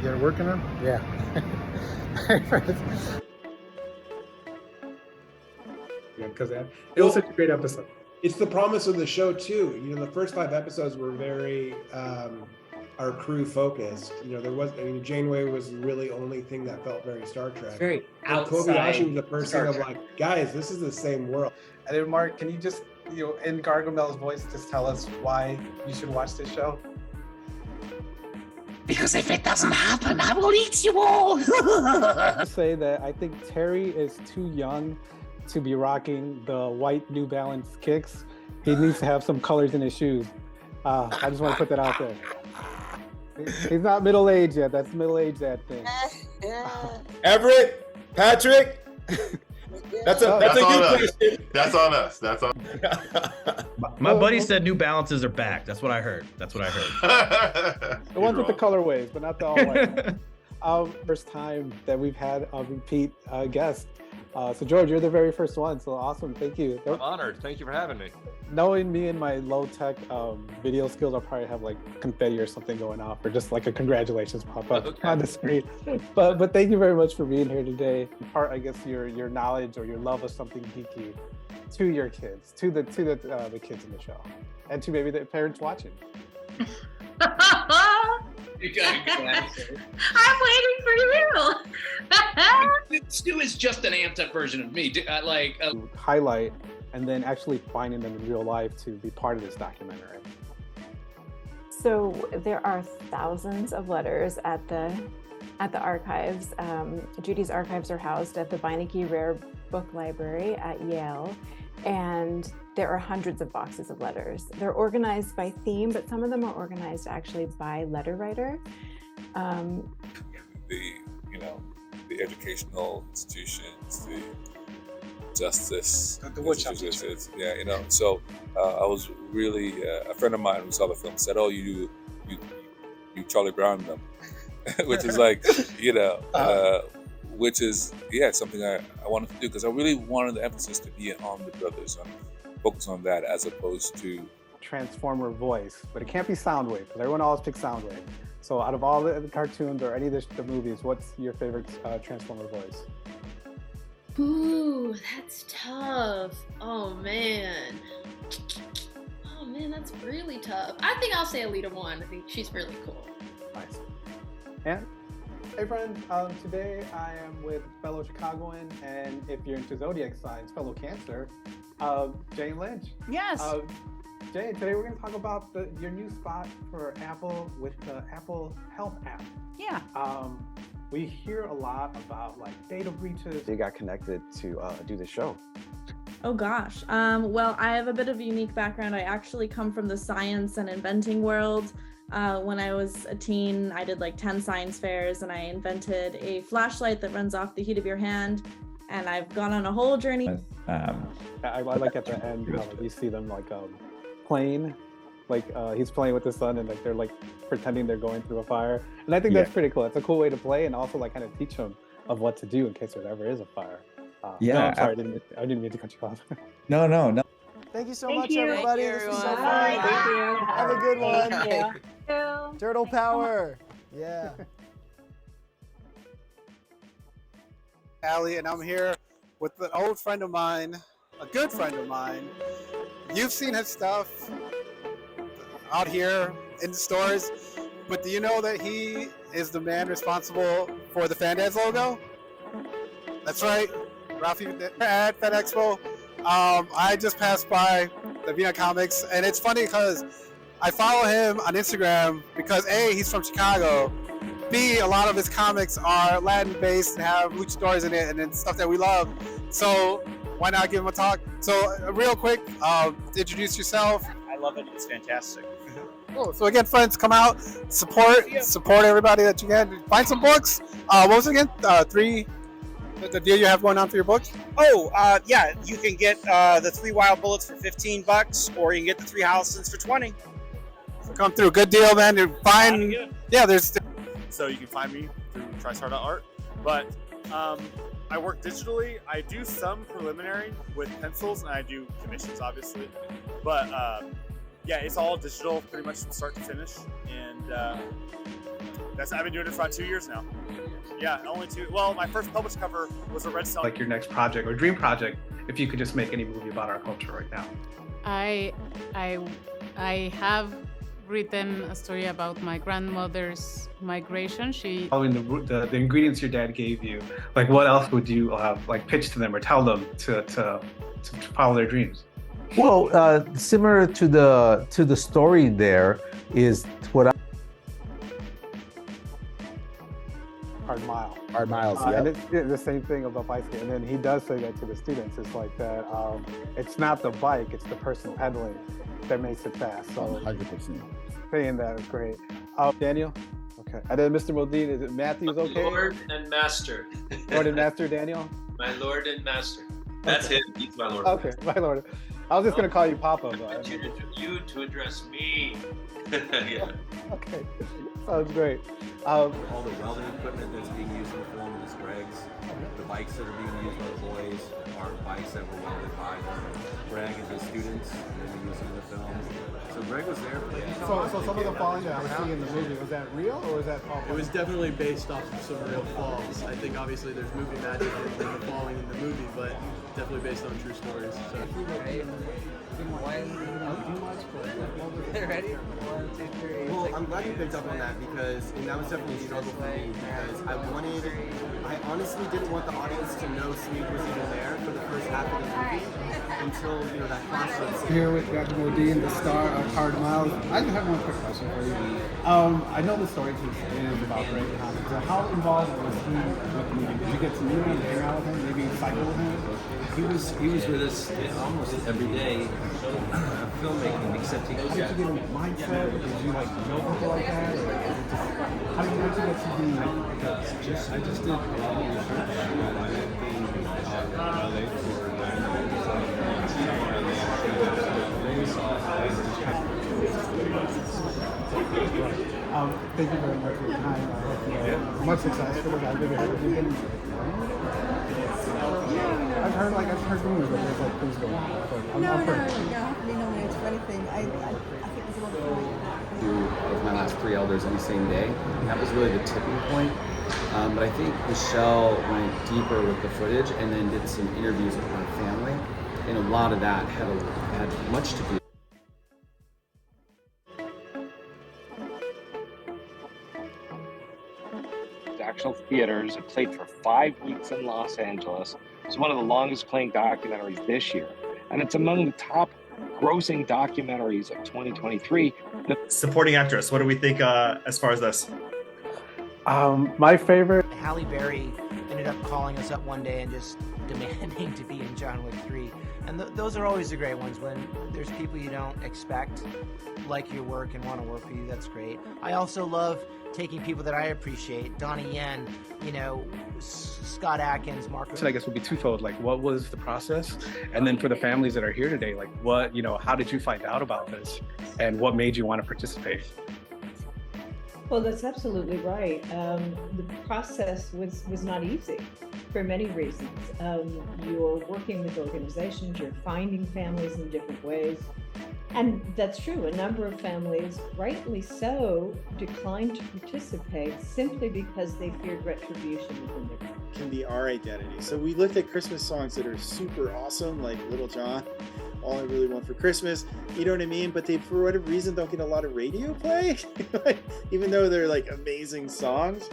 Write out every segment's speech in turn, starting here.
gotta work on them? Yeah. Because it was such a great episode. It's the promise of the show too. You know, the first 5 episodes were very our crew focused. You know, Janeway was the really only thing that felt very Star Trek. It's very and outside. Kobayashi was the first Star thing of Trek. like, guys, this is the same world. And then Mark, can you just, in Gargamel's voice, just tell us why you should watch this show? Because if it doesn't happen, I will eat you all. Say that I think Terry is too young to be rocking the white New Balance kicks. He needs to have some colors in his shoes. I just want to put that out there. He's not middle-aged yet. That's middle-aged that thing. Everett, Patrick. That's a good question. That's on us. That's on. My buddy said New Balances are back. That's what I heard. The ones with the colorways, but not the all white. First time that we've had a repeat guest. So George, you're the very first one. So awesome. Thank you. I'm honored. Thank you for having me. Knowing me and my low-tech video skills, I'll probably have like confetti or something going off, or just like a congratulations pop up on the screen. But thank you very much for being here today. Impart, I guess, your knowledge or your love of something geeky to your kids, to the kids in the show, and to maybe the parents watching. I'm waiting for you. Stu is just an amped up version of me. Highlight and then actually finding them in real life to be part of this documentary. So there are thousands of letters at the archives. Judy's archives are housed at the Beinecke Rare Book Library at Yale, and there are hundreds of boxes of letters. They're organized by theme, but some of them are organized actually by letter writer. The educational institutions, the justice, the Wolchok. So I was really a friend of mine who saw the film said, "Oh, you Charlie Brown them," which is like, which is something I wanted to do because I really wanted the emphasis to be on the brothers and focus on that as opposed to Transformer voice, but it can't be Soundwave because everyone always picks Soundwave. So out of all the cartoons or any of the movies, what's your favorite Transformer voice? Ooh, that's tough. Oh man, that's really tough. I think I'll say Alita 1. I think she's really cool. Nice. And hey friends, today I am with fellow Chicagoan, and if you're into zodiac signs, fellow Cancer, Jane Lynch. Yes. Jane, today we're going to talk about your new spot for Apple with the Apple Health app. Yeah. We hear a lot about like data breaches. They got connected to do the show. Oh gosh. Well, I have a bit of a unique background. I actually come from the science and inventing world. When I was a teen, I did like 10 science fairs, and I invented a flashlight that runs off the heat of your hand. And I've gone on a whole journey. I like at the end, you see them like playing, like he's playing with the sun, and like they're like pretending they're going through a fire. And I think that's pretty cool. It's a cool way to play, and also like kind of teach them of what to do in case there ever is a fire. No, I'm sorry, I didn't mean to cut you off. No. Thank you so much, everybody. This was so fun. Thank you. Have a good one. Thank you. Turtle power. Yeah. Allie, and I'm here with an old friend of mine, a good friend of mine. You've seen his stuff out here in the stores, but do you know that he is the man responsible for the Fandads logo? That's right, Ralphie at Fan Expo. I just passed by the Vina Comics, and it's funny because I follow him on Instagram because A, he's from Chicago, B, a lot of his comics are Latin-based and have luchadors in it and it's stuff that we love. So why not give him a talk? So real quick, introduce yourself. I love it. It's fantastic. Cool. So again, friends, come out, support everybody that you can. Find some books. What was it again? The deal you have going on for your book? Oh, yeah. You can get the 3 Wild Bullets for $15, or you can get the 3 Hollisons for $20. So come through. Good deal, man. And find, there's. So you can find me through TriStar.art. But I work digitally. I do some preliminary with pencils, and I do commissions, obviously. But yeah, it's all digital, pretty much from start to finish. And I've been doing it for about 2 years now. Yeah, only 2. Well, my first published cover was a Red Stone. Like your next project or dream project, if you could just make any movie about our culture right now. I have written a story about my grandmother's migration. Following the ingredients your dad gave you, like what else would you like pitch to them or tell them to follow their dreams? Well, similar to the story there is what Hard miles. yeah. And it's the same thing about bicycle. And then he does say that to the students. It's like that. It's not the bike; it's the person pedaling that makes it fast. So 100%. Saying that is great. Daniel. Okay. And then Mr. Modine, is it Matthew's okay? Lord and Master. Lord and Master, Daniel. My Lord and Master. That's him. He's my Lord. Okay, my Lord. I was just gonna call you Papa. I want you to address me. Yeah. Okay. Sounds great. All the welding equipment that's being used in the film is Greg's. The bikes that are being used by the boys are bikes that were welded by Greg and his students and then we use them in the film. So Greg was there. So some of the falling that I was seeing in the movie, was that real or was that falling? It was definitely based off of some real falls. I think obviously there's movie magic in the falling in the movie, but definitely based on true stories. So. Ready? 1, 2, 3. Well, I'm glad you picked up on that because that was definitely a struggle for me because I honestly didn't want the audience to know Sneak was even there for the first half of the movie until, that crossroads. Here with Dr. Modine, the star of Hard Miles. I just have one quick question for you. I know the story is about Greg Thomas. So how involved was he with the movie? Did you get to meet him, hang out with him, maybe cycle with him? He was with us almost every day filmmaking, except he. Did you get a mindset? Did you know people like that? Or how did you get to be? I just did a lot of research. I had been LA for 9 Thank you very much for your time. I hope you much success for it. I've heard rumors that there's like things going on. So No, hopefully no nominated for anything. I think there's a lot of fun. With my last 3 elders on the same day. And that was really the tipping point. But I think Michelle went deeper with the footage and then did some interviews with my family. And a lot of that had much to do. Actual theaters. It played for 5 weeks in Los Angeles. It's one of the longest playing documentaries this year. And it's among the top grossing documentaries of 2023. Supporting actress, what do we think as far as this? My favorite. Halle Berry ended up calling us up one day and just demanding to be in John Wick 3. And those are always the great ones when there's people you don't expect like your work and want to work with you. That's great. I also love taking people that I appreciate, Donnie Yen, Scott Adkins, Mark. So I guess would be twofold. Like, what was the process? And then for the families that are here today, like, what, how did you find out about this? And what made you want to participate? Well, that's absolutely right. The process was not easy for many reasons. You're working with organizations, you're finding families in different ways. And that's true. A number of families, rightly so, declined to participate simply because they feared retribution within their family. Can be our identity. So we looked at Christmas songs that are super awesome, like Little John, All I Really Want for Christmas, you know what I mean? But they, for whatever reason, don't get a lot of radio play, even though they're like amazing songs.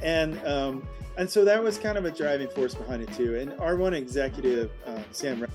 And so that was kind of a driving force behind it too. And our one executive, Sam